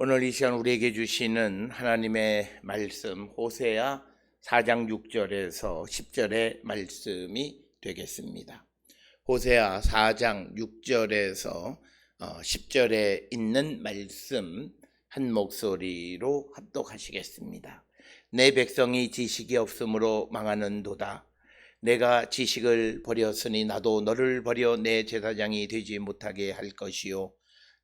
오늘 이 시간 우리에게 주시는 하나님의 말씀 호세아 4장 6절에서 10절의 말씀이 되겠습니다. 호세아 4장 6절에서 10절에 있는 말씀 한 목소리로 합독하시겠습니다. 내 백성이 지식이 없으므로 망하는도다. 내가 지식을 버렸으니 나도 너를 버려 내 제사장이 되지 못하게 할 것이요,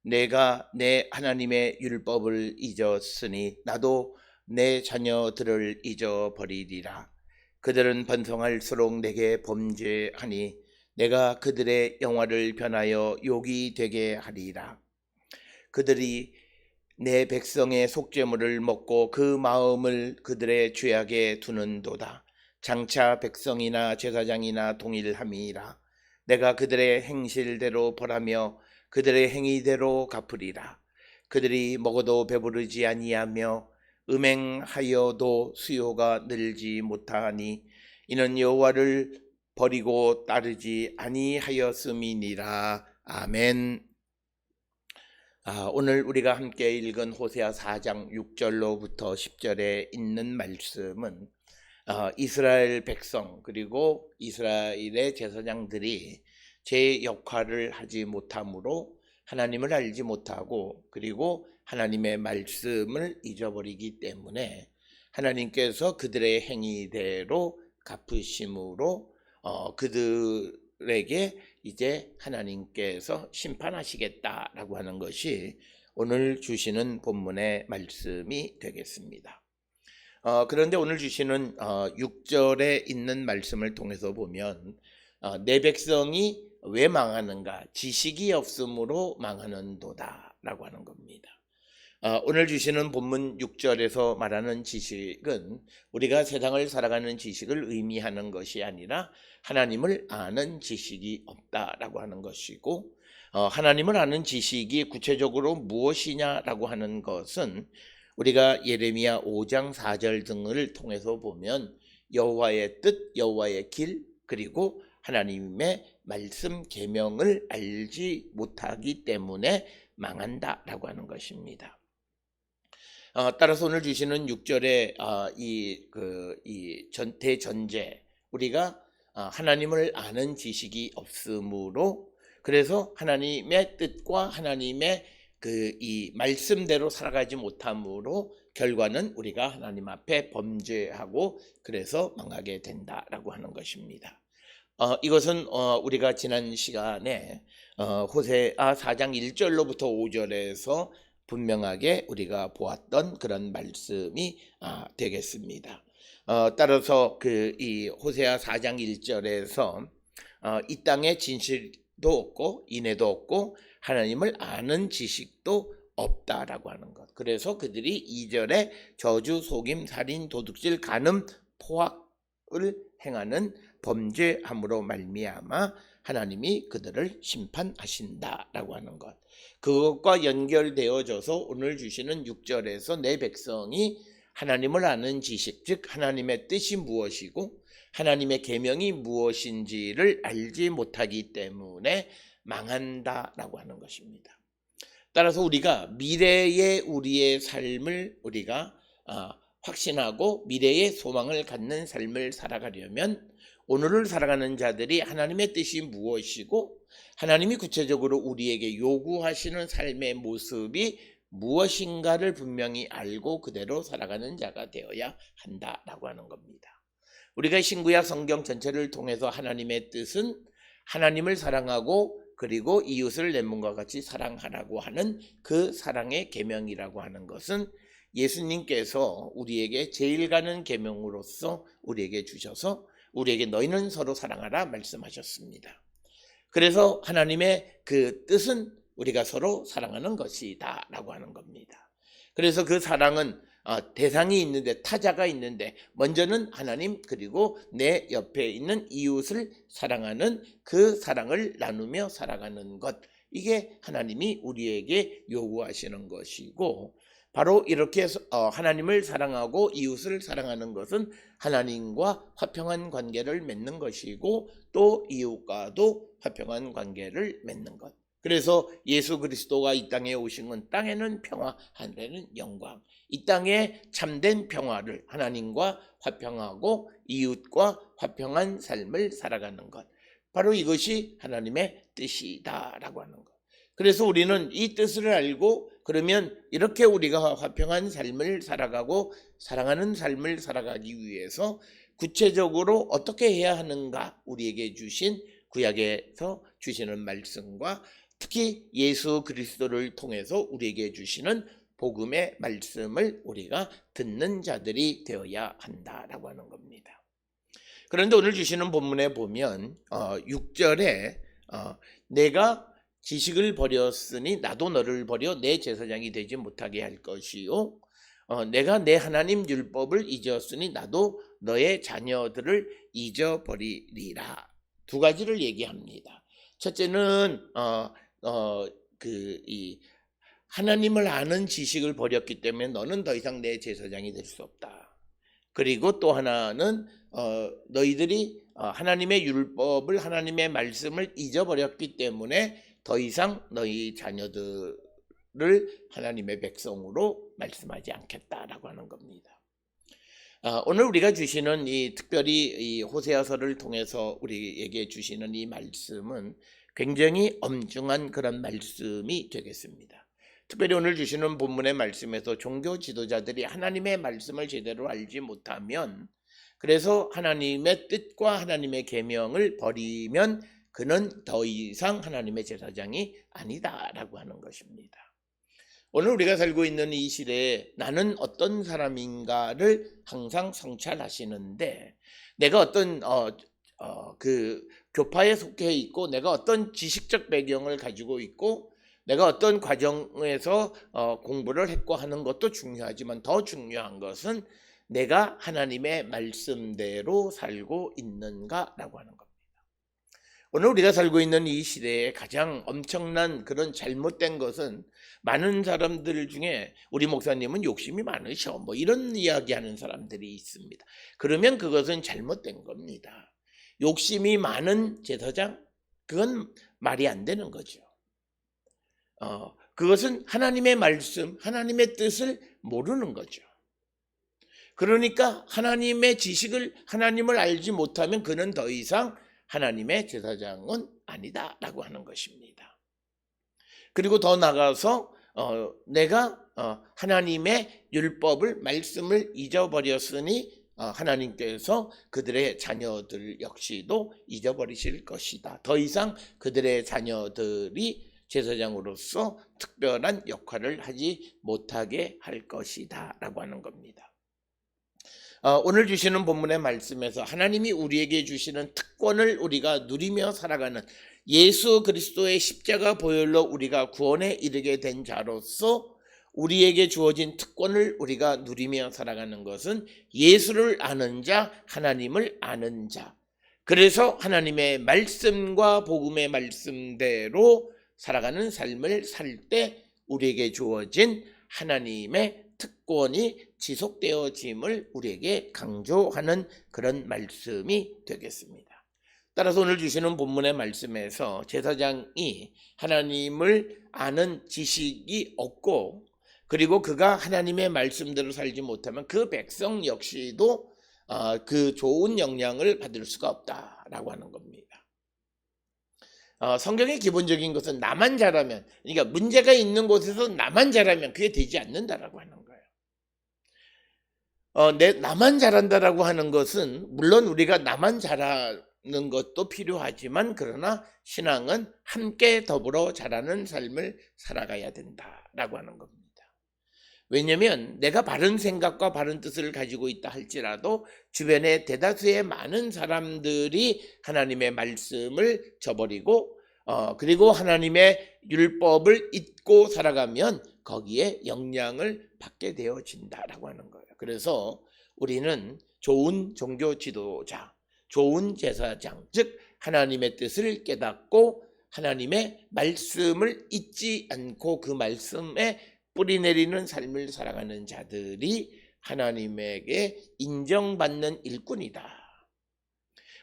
내가 내 하나님의 율법을 잊었으니 나도 내 자녀들을 잊어버리리라. 그들은 번성할수록 내게 범죄하니 내가 그들의 영화를 변하여 욕이 되게 하리라. 그들이 내 백성의 속죄물을 먹고 그 마음을 그들의 죄악에 두는도다. 장차 백성이나 제사장이나 동일함이라. 내가 그들의 행실대로 벌하며 그들의 행위대로 갚으리라. 그들이 먹어도 배부르지 아니하며 음행하여도 수요가 늘지 못하니 이는 여호와를 버리고 따르지 아니하였음이니라. 아멘. 오늘 우리가 함께 읽은 호세아 4장 6절로부터 10절에 있는 말씀은 이스라엘 백성 그리고 이스라엘의 제사장들이 제 역할을 하지 못함으로 하나님을 알지 못하고 그리고 하나님의 말씀을 잊어버리기 때문에 하나님께서 그들의 행위대로 갚으심으로 그들에게 이제 하나님께서 심판하시겠다라고 하는 것이 오늘 주시는 본문의 말씀이 되겠습니다. 그런데 오늘 주시는 6절에 있는 말씀을 통해서 보면 내 백성이 왜 망하는가? 지식이 없으므로 망하는도다 라고 하는 겁니다. 오늘 주시는 본문 6절에서 말하는 지식은 우리가 세상을 살아가는 지식을 의미하는 것이 아니라 하나님을 아는 지식이 없다라고 하는 것이고, 하나님을 아는 지식이 구체적으로 무엇이냐라고 하는 것은 우리가 예레미야 5장 4절 등을 통해서 보면 여호와의 뜻, 여호와의 길, 그리고 하나님의 말씀 계명을 알지 못하기 때문에 망한다라고 하는 것입니다. 따라서 오늘 주시는 6절의 이 대전제, 우리가 하나님을 아는 지식이 없으므로, 그래서 하나님의 뜻과 하나님의 이 말씀대로 살아가지 못함으로 결과는 우리가 하나님 앞에 범죄하고 그래서 망하게 된다라고 하는 것입니다. 이것은 우리가 지난 시간에 호세아 4장 1절로부터 5절에서 분명하게 우리가 보았던 그런 말씀이 되겠습니다. 따라서 이 호세아 4장 1절에서 이 땅에 진실도 없고 인애도 없고 하나님을 아는 지식도 없다라고 하는 것. 그래서 그들이 2절에 저주, 속임, 살인, 도둑질, 간음, 포악을 행하는 범죄함으로 말미암아 하나님이 그들을 심판하신다라고 하는 것. 그것과 연결되어져서 오늘 주시는 6절에서 내 백성이 하나님을 아는 지식, 즉 하나님의 뜻이 무엇이고 하나님의 계명이 무엇인지를 알지 못하기 때문에 망한다라고 하는 것입니다. 따라서 우리가 미래의 우리의 삶을 우리가 확신하고 미래의 소망을 갖는 삶을 살아가려면 오늘을 살아가는 자들이 하나님의 뜻이 무엇이고 하나님이 구체적으로 우리에게 요구하시는 삶의 모습이 무엇인가를 분명히 알고 그대로 살아가는 자가 되어야 한다라고 하는 겁니다. 우리가 신구약 성경 전체를 통해서 하나님의 뜻은 하나님을 사랑하고 그리고 이웃을 내 몸과 같이 사랑하라고 하는 그 사랑의 계명이라고 하는 것은 예수님께서 우리에게 제일 가는 계명으로서 우리에게 주셔서 우리에게 너희는 서로 사랑하라 말씀하셨습니다. 그래서 하나님의 그 뜻은 우리가 서로 사랑하는 것이다 라고 하는 겁니다. 그래서 그 사랑은 대상이 있는데, 타자가 있는데 먼저는 하나님 그리고 내 옆에 있는 이웃을 사랑하는 그 사랑을 나누며 살아가는 것, 이게 하나님이 우리에게 요구하시는 것이고, 바로 이렇게 하나님을 사랑하고 이웃을 사랑하는 것은 하나님과 화평한 관계를 맺는 것이고 또 이웃과도 화평한 관계를 맺는 것. 그래서 예수 그리스도가 이 땅에 오신 건 땅에는 평화, 하늘에는 영광. 이 땅에 참된 평화를 하나님과 화평하고 이웃과 화평한 삶을 살아가는 것. 바로 이것이 하나님의 뜻이다라고 하는 것. 그래서 우리는 이 뜻을 알고 그러면 이렇게 우리가 화평한 삶을 살아가고 사랑하는 삶을 살아가기 위해서 구체적으로 어떻게 해야 하는가 우리에게 주신 구약에서 주시는 말씀과 특히 예수 그리스도를 통해서 우리에게 주시는 복음의 말씀을 우리가 듣는 자들이 되어야 한다라고 하는 겁니다. 그런데 오늘 주시는 본문에 보면 6절에 내가 지식을 버렸으니 나도 너를 버려 내 제사장이 되지 못하게 할 것이요 내가 내 하나님 율법을 잊었으니 나도 너의 자녀들을 잊어버리리라. 두 가지를 얘기합니다. 첫째는 이 하나님을 아는 지식을 버렸기 때문에 너는 더 이상 내 제사장이 될 수 없다. 그리고 또 하나는 너희들이 하나님의 율법을 하나님의 말씀을 잊어버렸기 때문에 더 이상 너희 자녀들을 하나님의 백성으로 말씀하지 않겠다라고 하는 겁니다. 오늘 우리가 주시는 특별히 이 호세아서를 통해서 우리에게 주시는 이 말씀은 굉장히 엄중한 그런 말씀이 되겠습니다. 특별히 오늘 주시는 본문의 말씀에서 종교 지도자들이 하나님의 말씀을 제대로 알지 못하면 그래서 하나님의 뜻과 하나님의 계명을 버리면 그는 더 이상 하나님의 제사장이 아니다라고 하는 것입니다. 오늘 우리가 살고 있는 이 시대에 나는 어떤 사람인가를 항상 성찰하시는데 내가 어떤 그 교파에 속해 있고 내가 어떤 지식적 배경을 가지고 있고 내가 어떤 과정에서 공부를 했고 하는 것도 중요하지만 더 중요한 것은 내가 하나님의 말씀대로 살고 있는가라고 하는 겁니다. 오늘 우리가 살고 있는 이 시대에 가장 엄청난 그런 잘못된 것은 많은 사람들 중에 우리 목사님은 욕심이 많으셔 뭐 이런 이야기하는 사람들이 있습니다. 그러면 그것은 잘못된 겁니다. 욕심이 많은 제사장? 그건 말이 안 되는 거죠. 그것은 하나님의 말씀, 하나님의 뜻을 모르는 거죠. 그러니까 하나님의 지식을 하나님을 알지 못하면 그는 더 이상 하나님의 제사장은 아니다라고 하는 것입니다. 그리고 더 나가서 내가 하나님의 율법을 말씀을 잊어버렸으니 하나님께서 그들의 자녀들 역시도 잊어버리실 것이다. 더 이상 그들의 자녀들이 제사장으로서 특별한 역할을 하지 못하게 할 것이다 라고 하는 겁니다. 오늘 주시는 본문의 말씀에서 하나님이 우리에게 주시는 특권을 우리가 누리며 살아가는 예수 그리스도의 십자가 보혈로 우리가 구원에 이르게 된 자로서 우리에게 주어진 특권을 우리가 누리며 살아가는 것은 예수를 아는 자, 하나님을 아는 자. 그래서 하나님의 말씀과 복음의 말씀대로 살아가는 삶을 살 때 우리에게 주어진 하나님의 특권이 지속되어짐을 우리에게 강조하는 그런 말씀이 되겠습니다. 따라서 오늘 주시는 본문의 말씀에서 제사장이 하나님을 아는 지식이 없고 그리고 그가 하나님의 말씀대로 살지 못하면 그 백성 역시도 그 좋은 영향을 받을 수가 없다라고 하는 겁니다. 성경의 기본적인 것은 나만 잘하면, 그러니까 문제가 있는 곳에서 나만 잘하면 그게 되지 않는다라고 하는 거예요. 나만 잘한다라고 하는 것은 물론 우리가 나만 잘하는 것도 필요하지만 그러나 신앙은 함께 더불어 잘하는 삶을 살아가야 된다라고 하는 겁니다. 왜냐하면 내가 바른 생각과 바른 뜻을 가지고 있다 할지라도 주변에 대다수의 많은 사람들이 하나님의 말씀을 저버리고 그리고 하나님의 율법을 잊고 살아가면 거기에 영향을 받게 되어진다라고 하는 거예요. 그래서 우리는 좋은 종교 지도자, 좋은 제사장, 즉 하나님의 뜻을 깨닫고 하나님의 말씀을 잊지 않고 그 말씀에 뿌리 내리는 삶을 살아가는 자들이 하나님에게 인정받는 일꾼이다.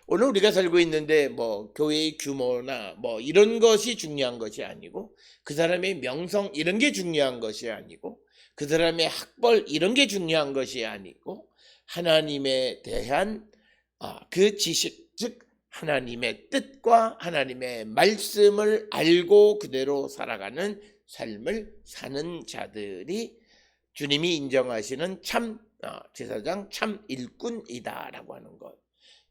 오늘 우리가 살고 있는데 뭐 교회의 규모나 뭐 이런 것이 중요한 것이 아니고, 그 사람의 명성 이런 게 중요한 것이 아니고, 그 사람의 학벌 이런 게 중요한 것이 아니고, 하나님에 대한 그 지식, 즉 하나님의 뜻과 하나님의 말씀을 알고 그대로 살아가는 삶을 사는 자들이 주님이 인정하시는 참 제사장, 참 일꾼이다라고 하는 것,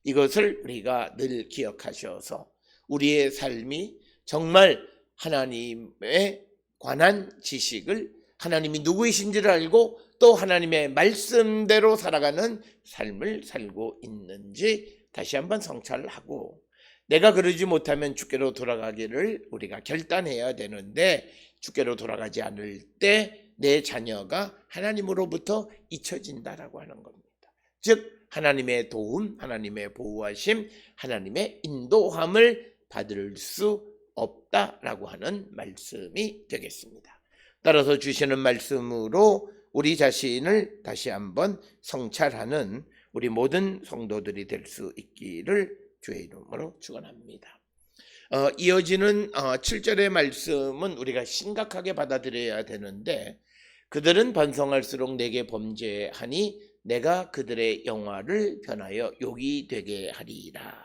이것을 우리가 늘 기억하셔서 우리의 삶이 정말 하나님에 관한 지식을, 하나님이 누구이신지를 알고 또 하나님의 말씀대로 살아가는 삶을 살고 있는지 다시 한번 성찰을 하고, 내가 그러지 못하면 주께로 돌아가기를 우리가 결단해야 되는데, 주께로 돌아가지 않을 때 내 자녀가 하나님으로부터 잊혀진다라고 하는 겁니다. 즉 하나님의 도움, 하나님의 보호하심, 하나님의 인도함을 받을 수 없다라고 하는 말씀이 되겠습니다. 따라서 주시는 말씀으로 우리 자신을 다시 한번 성찰하는 우리 모든 성도들이 될 수 있기를 주의 이름으로 축원합니다. 이어지는 7절의 말씀은 우리가 심각하게 받아들여야 되는데, 그들은 번성할수록 내게 범죄하니 내가 그들의 영화를 변하여 욕이 되게 하리라.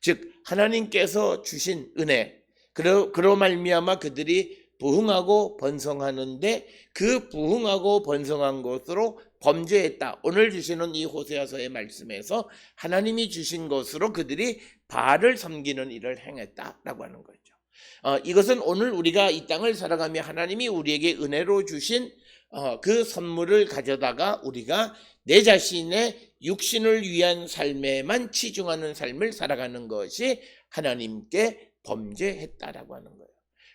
즉 하나님께서 주신 은혜, 그로 말미암아 그들이 부흥하고 번성하는데, 그 부흥하고 번성한 것으로 범죄했다. 오늘 주시는 이 호세아서의 말씀에서 하나님이 주신 것으로 그들이 바알을 섬기는 일을 행했다라고 하는 거죠. 이것은 오늘 우리가 이 땅을 살아가며 하나님이 우리에게 은혜로 주신 그 선물을 가져다가 우리가 내 자신의 육신을 위한 삶에만 치중하는 삶을 살아가는 것이 하나님께 범죄했다라고 하는 거예요.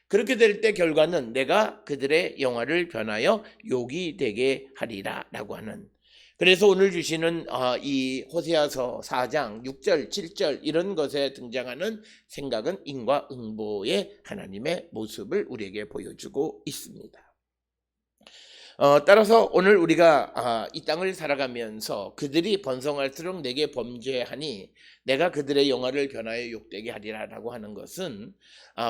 그렇게 될 때 결과는 내가 그들의 영화를 변하여 욕이 되게 하리라 라고 하는, 그래서 오늘 주시는 이 호세아서 4장 6절 7절 이런 것에 등장하는 생각은 인과응보의 하나님의 모습을 우리에게 보여주고 있습니다. 따라서 오늘 우리가 이 땅을 살아가면서 그들이 번성할수록 내게 범죄하니 내가 그들의 영화를 변하여 욕되게 하리라 라고 하는 것은,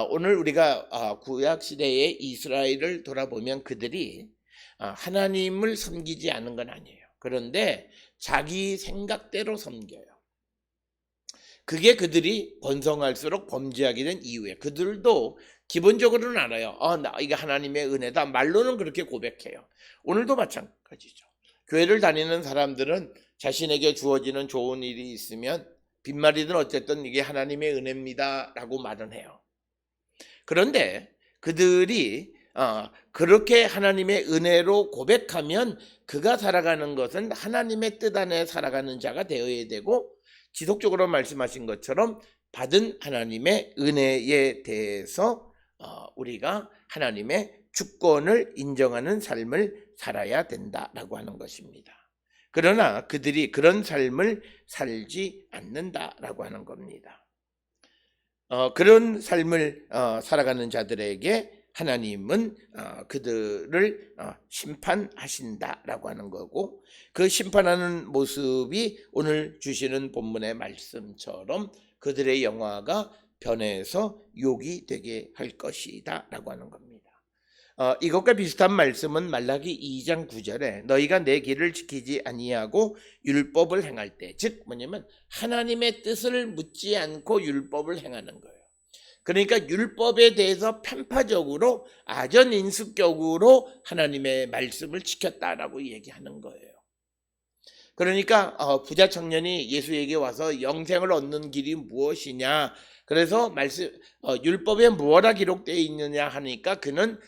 오늘 우리가 구약시대의 이스라엘을 돌아보면 그들이 하나님을 섬기지 않은 건 아니에요. 그런데 자기 생각대로 섬겨요. 그게 그들이 번성할수록 범죄하게 된 이유예요. 그들도 기본적으로는 알아요. 나 이게 하나님의 은혜다. 말로는 그렇게 고백해요. 오늘도 마찬가지죠. 교회를 다니는 사람들은 자신에게 주어지는 좋은 일이 있으면 빈말이든 어쨌든 이게 하나님의 은혜입니다 라고 말은 해요. 그런데 그들이 그렇게 하나님의 은혜로 고백하면 그가 살아가는 것은 하나님의 뜻 안에 살아가는 자가 되어야 되고, 지속적으로 말씀하신 것처럼 받은 하나님의 은혜에 대해서 우리가 하나님의 주권을 인정하는 삶을 살아야 된다라고 하는 것입니다. 그러나 그들이 그런 삶을 살지 않는다라고 하는 겁니다. 그런 삶을 살아가는 자들에게 하나님은 그들을 심판하신다라고 하는 거고, 그 심판하는 모습이 오늘 주시는 본문의 말씀처럼 그들의 영화가 변해서 욕이 되게 할 것이다 라고 하는 겁니다. 이것과 비슷한 말씀은 말라기 2장 9절에 너희가 내 길을 지키지 아니하고 율법을 행할 때, 즉 뭐냐면 하나님의 뜻을 묻지 않고 율법을 행하는 거예요. 그러니까 율법에 대해서 편파적으로 아전인수격으로 하나님의 말씀을 지켰다라고 얘기하는 거예요. 그러니까 부자 청년이 예수에게 와서 영생을 얻는 길이 무엇이냐, 그래서 율법에 무엇라 기록되어 있느냐 하니까 그는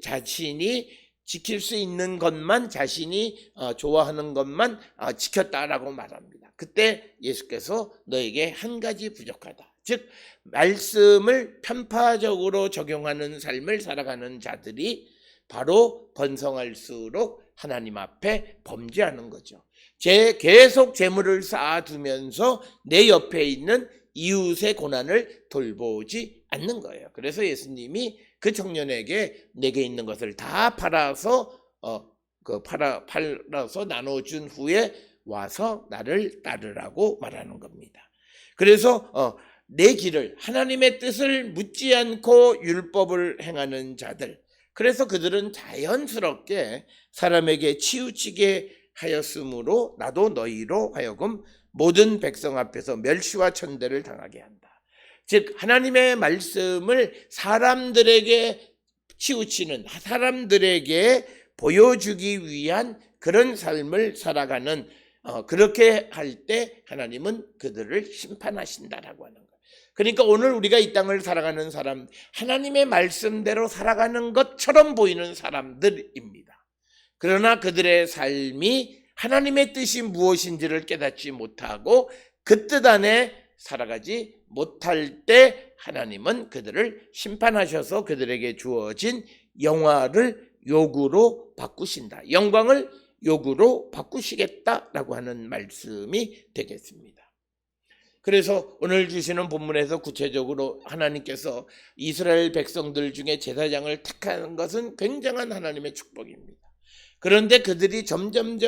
자신이 지킬 수 있는 것만, 자신이 좋아하는 것만 지켰다라고 말합니다. 그때 예수께서 너에게 한 가지 부족하다. 즉 말씀을 편파적으로 적용하는 삶을 살아가는 자들이 바로 번성할수록 하나님 앞에 범죄하는 거죠. 계속 재물을 쌓아두면서 내 옆에 있는 이웃의 고난을 돌보지 않는 거예요. 그래서 예수님이 그 청년에게 내게 있는 것을 다 팔아서 팔아서 나눠준 후에 와서 나를 따르라고 말하는 겁니다. 그래서 내 길을 하나님의 뜻을 묻지 않고 율법을 행하는 자들, 그래서 그들은 자연스럽게 사람에게 치우치게 하였으므로 나도 너희로 하여금 모든 백성 앞에서 멸시와 천대를 당하게 한다. 즉 하나님의 말씀을 사람들에게 치우치는, 사람들에게 보여주기 위한 그런 삶을 살아가는, 그렇게 할 때 하나님은 그들을 심판하신다라고 하는 거예요. 그러니까 오늘 우리가 이 땅을 살아가는 사람, 하나님의 말씀대로 살아가는 것처럼 보이는 사람들입니다. 그러나 그들의 삶이 하나님의 뜻이 무엇인지를 깨닫지 못하고 그 뜻 안에 살아가지 못할 때 하나님은 그들을 심판하셔서 그들에게 주어진 영화를 욕으로 바꾸신다. 영광을 욕으로 바꾸시겠다라고 하는 말씀이 되겠습니다. 그래서 오늘 주시는 본문에서 구체적으로 하나님께서 이스라엘 백성들 중에 제사장을 택하는 것은 굉장한 하나님의 축복입니다. 그런데 그들이 점점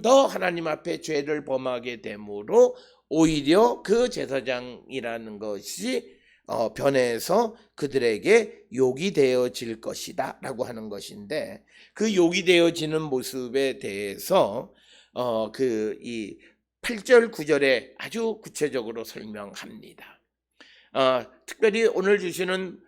더 하나님 앞에 죄를 범하게 되므로 오히려 그 제사장이라는 것이 변해서 그들에게 욕이 되어질 것이다 라고 하는 것인데, 그 욕이 되어지는 모습에 대해서 이 8절 9절에 아주 구체적으로 설명합니다. 특별히 오늘 주시는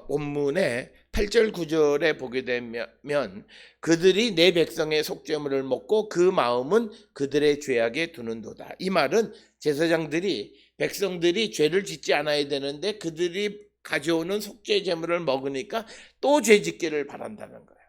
본문의 8절 9절에 보게 되면 그들이 내 백성의 속죄물을 먹고 그 마음은 그들의 죄악에 두는도다. 이 말은 제사장들이, 백성들이 죄를 짓지 않아야 되는데 그들이 가져오는 속죄 제물을 먹으니까 또 죄 짓기를 바란다는 거예요.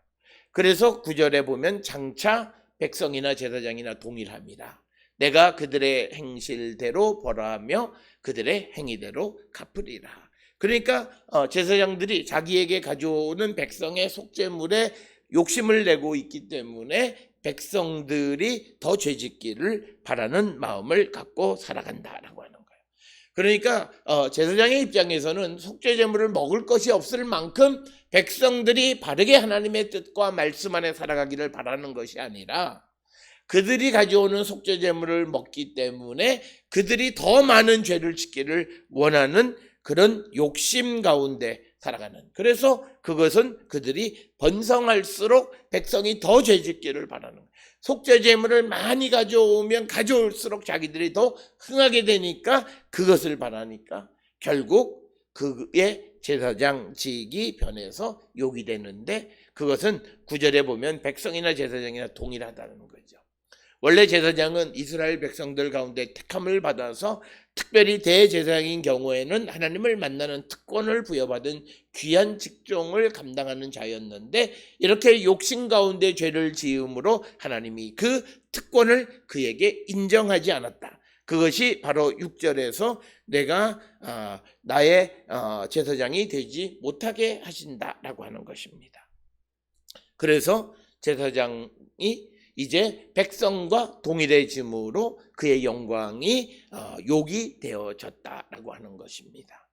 그래서 9절에 보면 장차 백성이나 제사장이나 동일합니다. 내가 그들의 행실대로 벌하며 그들의 행위대로 갚으리라. 그러니까 제사장들이 자기에게 가져오는 백성의 속죄물에 욕심을 내고 있기 때문에 백성들이 더 죄짓기를 바라는 마음을 갖고 살아간다라고 하는 거예요. 그러니까 제사장의 입장에서는 속죄제물을 먹을 것이 없을 만큼 백성들이 바르게 하나님의 뜻과 말씀 안에 살아가기를 바라는 것이 아니라, 그들이 가져오는 속죄제물을 먹기 때문에 그들이 더 많은 죄를 짓기를 원하는 그런 욕심 가운데 살아가는, 그래서 그것은 그들이 번성할수록 백성이 더 죄짓기를 바라는 거예요. 속죄제물을 많이 가져오면 가져올수록 자기들이 더 흥하게 되니까 그것을 바라니까 결국 그의 제사장직이 변해서 욕이 되는데, 그것은 9절에 보면 백성이나 제사장이나 동일하다는 거죠. 원래 제사장은 이스라엘 백성들 가운데 택함을 받아서 특별히 대제사장인 경우에는 하나님을 만나는 특권을 부여받은 귀한 직종을 감당하는 자였는데, 이렇게 욕심 가운데 죄를 지음으로 하나님이 그 특권을 그에게 인정하지 않았다. 그것이 바로 6절에서 내가 나의 제사장이 되지 못하게 하신다라고 하는 것입니다. 그래서 제사장이 이제 백성과 동일해짐으로 그의 영광이 욕이 되어졌다라고 하는 것입니다.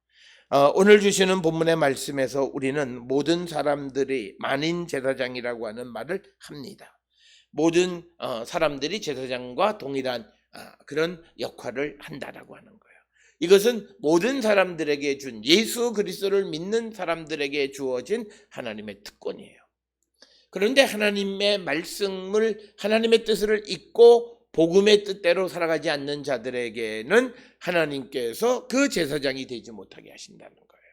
오늘 주시는 본문의 말씀에서 우리는 모든 사람들이 만인 제사장이라고 하는 말을 합니다. 모든 사람들이 제사장과 동일한 그런 역할을 한다라고 하는 거예요. 이것은 모든 사람들에게 준, 예수 그리스도를 믿는 사람들에게 주어진 하나님의 특권이에요. 그런데 하나님의 말씀을, 하나님의 뜻을 잊고 복음의 뜻대로 살아가지 않는 자들에게는 하나님께서 그 제사장이 되지 못하게 하신다는 거예요.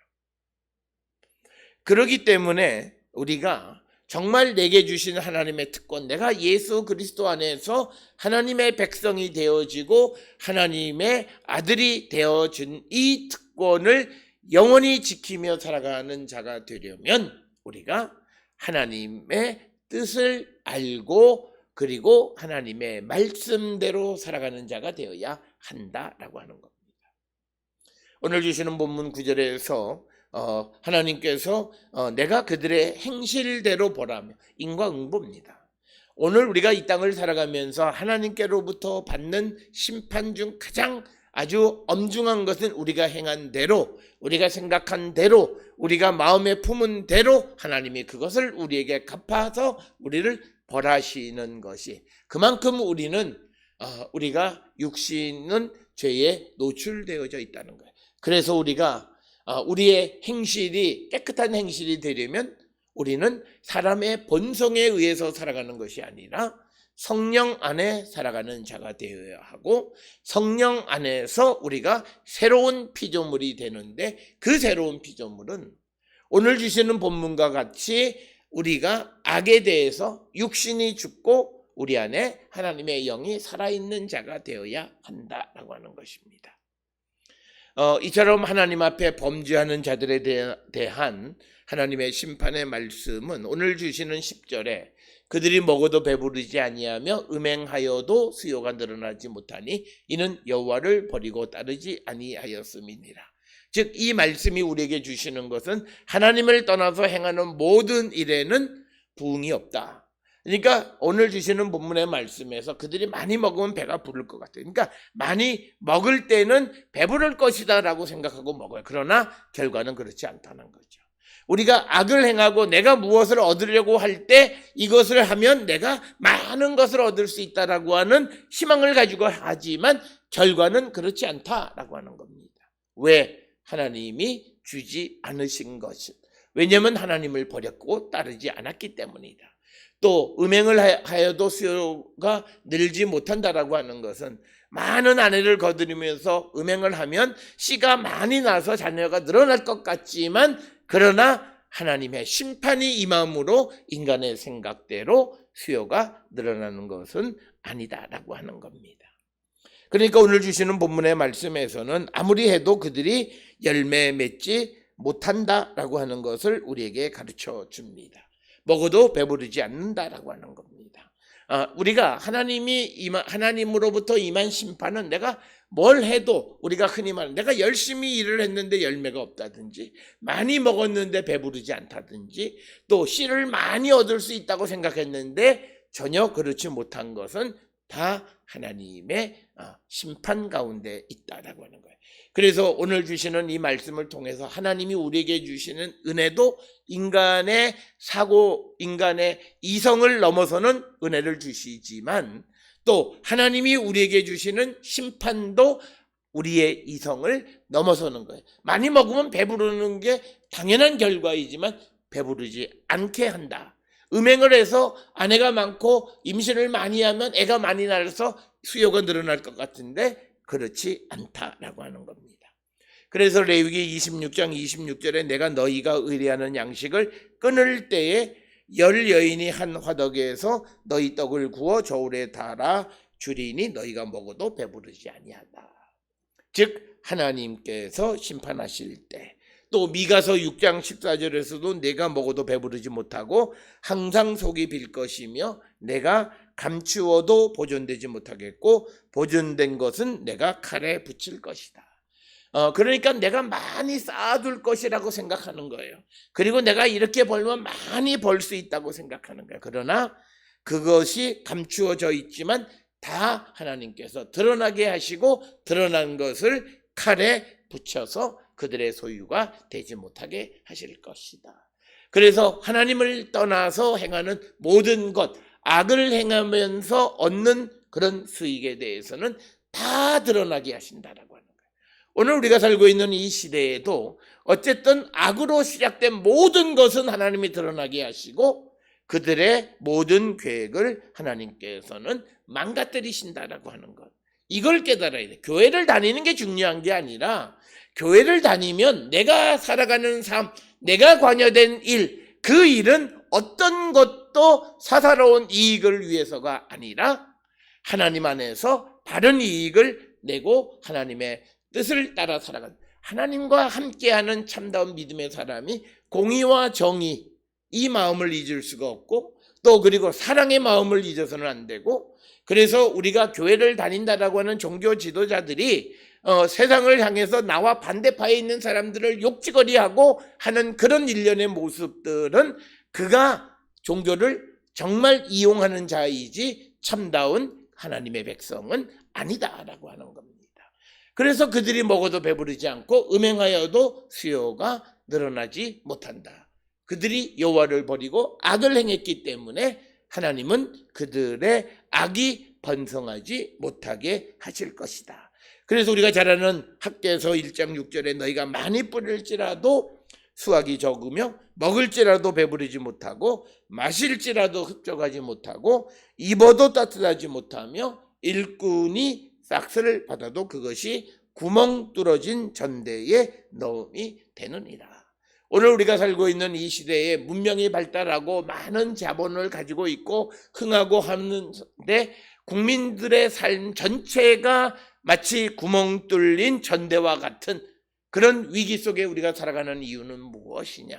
그렇기 때문에 우리가 정말 내게 주신 하나님의 특권, 내가 예수 그리스도 안에서 하나님의 백성이 되어지고 하나님의 아들이 되어진 이 특권을 영원히 지키며 살아가는 자가 되려면 우리가 하나님의 뜻을 알고 그리고 하나님의 말씀대로 살아가는 자가 되어야 한다라고 하는 겁니다. 오늘 주시는 본문 9절에서 하나님께서 내가 그들의 행실대로 보라며, 인과응보입니다. 오늘 우리가 이 땅을 살아가면서 하나님께로부터 받는 심판 중 가장 아주 엄중한 것은 우리가 행한 대로, 우리가 생각한 대로, 우리가 마음에 품은 대로 하나님이 그것을 우리에게 갚아서 우리를 벌하시는 것이, 그만큼 우리가 육신은 죄에 노출되어져 있다는 거예요. 그래서 우리가 우리의 행실이 깨끗한 행실이 되려면 우리는 사람의 본성에 의해서 살아가는 것이 아니라 성령 안에 살아가는 자가 되어야 하고, 성령 안에서 우리가 새로운 피조물이 되는데, 그 새로운 피조물은 오늘 주시는 본문과 같이 우리가 악에 대해서 육신이 죽고 우리 안에 하나님의 영이 살아있는 자가 되어야 한다라고 하는 것입니다. 이처럼 하나님 앞에 범죄하는 자들에 대한 하나님의 심판의 말씀은 오늘 주시는 10절에 그들이 먹어도 배부르지 아니하며 음행하여도 수요가 늘어나지 못하니 이는 여호와를 버리고 따르지 아니하였음이니라. 즉 이 말씀이 우리에게 주시는 것은 하나님을 떠나서 행하는 모든 일에는 부응이 없다. 그러니까 오늘 주시는 본문의 말씀에서 그들이 많이 먹으면 배가 부를 것 같아요. 그러니까 많이 먹을 때는 배부를 것이다 라고 생각하고 먹어요. 그러나 결과는 그렇지 않다는 거죠. 우리가 악을 행하고 내가 무엇을 얻으려고 할 때 이것을 하면 내가 많은 것을 얻을 수 있다라고 하는 희망을 가지고 하지만 결과는 그렇지 않다라고 하는 겁니다. 왜? 하나님이 주지 않으신 것은, 왜냐하면 하나님을 버렸고 따르지 않았기 때문이다. 또 음행을 하여도 수요가 늘지 못한다라고 하는 것은 많은 아내를 거두면서 음행을 하면 씨가 많이 나서 자녀가 늘어날 것 같지만, 그러나 하나님의 심판이 임함으로 인간의 생각대로 수요가 늘어나는 것은 아니다라고 하는 겁니다. 그러니까 오늘 주시는 본문의 말씀에서는 아무리 해도 그들이 열매 맺지 못한다라고 하는 것을 우리에게 가르쳐 줍니다. 먹어도 배부르지 않는다라고 하는 겁니다. 우리가 하나님으로부터 임한 심판은 내가 뭘 해도, 우리가 흔히 말하는 내가 열심히 일을 했는데 열매가 없다든지, 많이 먹었는데 배부르지 않다든지, 또 씨를 많이 얻을 수 있다고 생각했는데 전혀 그렇지 못한 것은 다 하나님의 심판 가운데 있다라고 하는 거예요. 그래서 오늘 주시는 이 말씀을 통해서 하나님이 우리에게 주시는 은혜도 인간의 사고, 인간의 이성을 넘어서는 은혜를 주시지만, 또 하나님이 우리에게 주시는 심판도 우리의 이성을 넘어서는 거예요. 많이 먹으면 배부르는 게 당연한 결과이지만 배부르지 않게 한다. 음행을 해서 아내가 많고 임신을 많이 하면 애가 많이 나서 수요가 늘어날 것 같은데 그렇지 않다라고 하는 겁니다. 그래서 레위기 26장 26절에 내가 너희가 의뢰하는 양식을 끊을 때에 10여인이 한 화덕에서 너희 떡을 구워 저울에 달아 주리니 너희가 먹어도 배부르지 아니하다. 즉 하나님께서 심판하실 때, 또 미가서 6장 14절에서도 내가 먹어도 배부르지 못하고 항상 속이 빌 것이며 내가 감추어도 보존되지 못하겠고 보존된 것은 내가 칼에 붙일 것이다. 그러니까 내가 많이 쌓아둘 것이라고 생각하는 거예요. 그리고 내가 이렇게 벌면 많이 벌 수 있다고 생각하는 거예요. 그러나 그것이 감추어져 있지만 다 하나님께서 드러나게 하시고 드러난 것을 칼에 붙여서 그들의 소유가 되지 못하게 하실 것이다. 그래서 하나님을 떠나서 행하는 모든 것, 악을 행하면서 얻는 그런 수익에 대해서는 다 드러나게 하신다라고 하는 거예요. 오늘 우리가 살고 있는 이 시대에도 어쨌든 악으로 시작된 모든 것은 하나님이 드러나게 하시고 그들의 모든 계획을 하나님께서는 망가뜨리신다라고 하는 것. 이걸 깨달아야 돼. 교회를 다니는 게 중요한 게 아니라 교회를 다니면 내가 살아가는 삶, 내가 관여된 일, 그 일은 어떤 것도 사사로운 이익을 위해서가 아니라 하나님 안에서 다른 이익을 내고 하나님의 뜻을 따라 살아가는, 하나님과 함께하는 참다운 믿음의 사람이 공의와 정의, 이 마음을 잊을 수가 없고, 또 그리고 사랑의 마음을 잊어서는 안 되고, 그래서 우리가 교회를 다닌다라고 하는 종교 지도자들이 세상을 향해서 나와 반대파에 있는 사람들을 욕지거리하고 하는 그런 일련의 모습들은 그가 종교를 정말 이용하는 자이지 참다운 하나님의 백성은 아니다라고 하는 겁니다. 그래서 그들이 먹어도 배부르지 않고 음행하여도 수요가 늘어나지 못한다. 그들이 여호와를 버리고 악을 행했기 때문에 하나님은 그들의 악이 번성하지 못하게 하실 것이다. 그래서 우리가 잘 아는 학개서 1장 6절에 너희가 많이 뿌릴지라도 수확이 적으며 먹을지라도 배부르지 못하고 마실지라도 흡족하지 못하고 입어도 따뜻하지 못하며 일꾼이 싹스를 받아도 그것이 구멍 뚫어진 전대에 넣음이 되느니라. 오늘 우리가 살고 있는 이 시대에 문명이 발달하고 많은 자본을 가지고 있고 흥하고 하는데 국민들의 삶 전체가 마치 구멍 뚫린 전대와 같은 그런 위기 속에 우리가 살아가는 이유는 무엇이냐?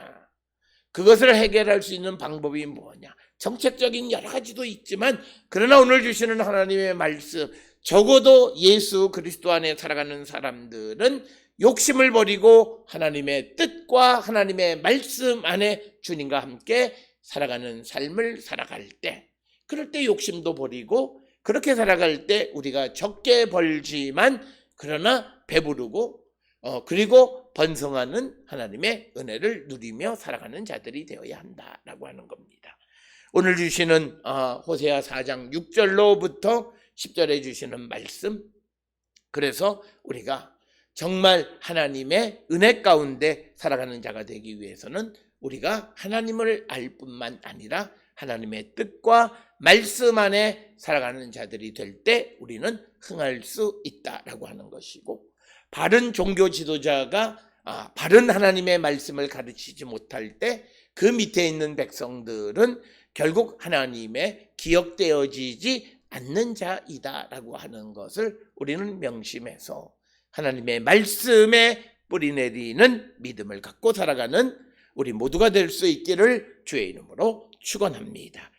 그것을 해결할 수 있는 방법이 뭐냐? 정책적인 여러 가지도 있지만 그러나 오늘 주시는 하나님의 말씀, 적어도 예수 그리스도 안에 살아가는 사람들은 욕심을 버리고 하나님의 뜻과 하나님의 말씀 안에 주님과 함께 살아가는 삶을 살아갈 때, 그럴 때 욕심도 버리고 그렇게 살아갈 때 우리가 적게 벌지만 그러나 배부르고 그리고 번성하는 하나님의 은혜를 누리며 살아가는 자들이 되어야 한다라고 하는 겁니다. 오늘 주시는 호세아 4장 6절로부터 10절에 주시는 말씀, 그래서 우리가 정말 하나님의 은혜 가운데 살아가는 자가 되기 위해서는 우리가 하나님을 알 뿐만 아니라 하나님의 뜻과 말씀 안에 살아가는 자들이 될 때 우리는 흥할 수 있다라고 하는 것이고, 바른 종교 지도자가 바른 하나님의 말씀을 가르치지 못할 때 그 밑에 있는 백성들은 결국 하나님의 기억되어지지 않는 자이다라고 하는 것을 우리는 명심해서 하나님의 말씀에 뿌리 내리는 믿음을 갖고 살아가는 우리 모두가 될 수 있기를 주의 이름으로 축원합니다.